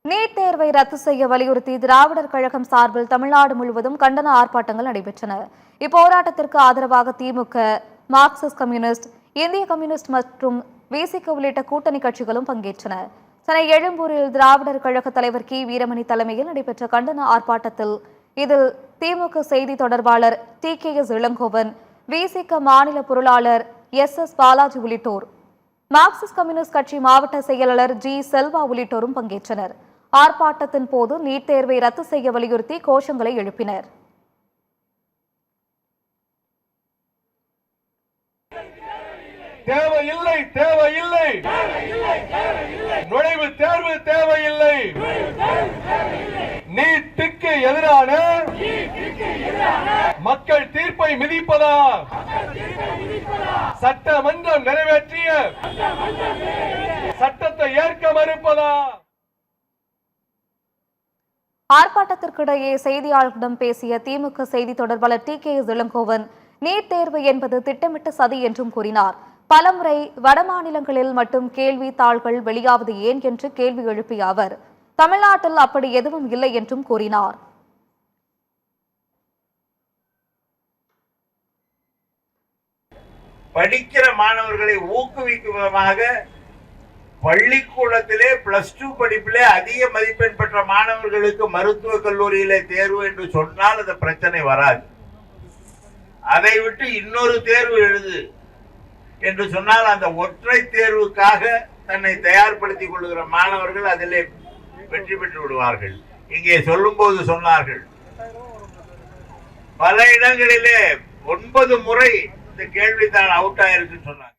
NEET தேர்வை ரத்து செய்ய வலியுறுத்தி திராவிடர் கழகம் சார்பில் தமிழ்நாடு முழுவதும் கண்டன ஆர்ப்பாட்டங்கள் நடைபெற்றன. இப்போராட்டத்திற்கு ஆதரவாக திமுக, மார்க்சிஸ்ட் கம்யூனிஸ்ட், இந்திய கம்யூனிஸ்ட் மற்றும் விசிக உள்ளிட்ட கூட்டணி கட்சிகளும் பங்கேற்றன. சென்னை எழும்பூரில் திராவிடர் கழக தலைவர் கி வீரமணி தலைமையில் நடைபெற்ற கண்டன ஆர்ப்பாட்டத்தில் இதில் திமுக செய்தி தொடர்பாளர் TKS இளங்கோவன், விசிக மாநில பொருளாளர் SS பாலாஜி உள்ளிட்டோர், மார்க்சிஸ்ட் கம்யூனிஸ்ட் கட்சி மாவட்ட செயலாளர் G செல்வா உள்ளிட்டோரும் பங்கேற்றனர். ஆர்ப்பாட்டத்தின் போது நீட் தேர்வை ரத்து செய்ய வலியுறுத்தி கோஷங்களை எழுப்பினர். தேவையில்லை, தேவையில்லை, நுழைவு தேர்வு தேவையில்லை, நீட்டுக்கு எதிரான மக்கள் தீர்ப்பை மிதிப்பதா, சட்டமன்றம் நிறைவேற்றிய சட்டத்தை ஏற்க மறுப்பதா? ஆர்ப்பாட்டத்திற்கிடையே செய்தியாளர்களிடம் பேசிய திமுக செய்தி தொடர்பாளர் TKS இளங்கோவன், நீட் தேர்வு என்பது திட்டமிட்ட சதி என்றும் கூறினார். பலமுறை வடமாநிலங்களில் மட்டும் கேள்வித்தாள்கள் வெளியாவது ஏன் என்று கேள்வி எழுப்பிய அவர், தமிழ்நாட்டில் அப்படி எதுவும் இல்லை என்றும் கூறினார். படிக்கிற மாணவர்களை ஊக்குவிக்கும் விதமாக பள்ளிக்கூடத்திலே +2 படிப்பிலே அதிக மதிப்பெண் பெற்ற மாணவர்களுக்கு மருத்துவக் கல்லூரியிலே தேர்வு என்று சொன்னால் அந்த பிரச்சனை வராது. அதை விட்டு இன்னொரு தேர்வு எழுது என்று சொன்னால் அந்த ஒற்றை தேர்வுக்காக தன்னை தயார்படுத்திக் கொள்கிற மாணவர்கள் அதிலே வெற்றி பெற்று விடுவார்கள். இங்கே சொல்லும் போது சொன்னார்கள், பல இடங்களிலே 9 முறை இந்த கேள்வித்தான் அவுட் ஆயிருக்கு சொன்னாங்க.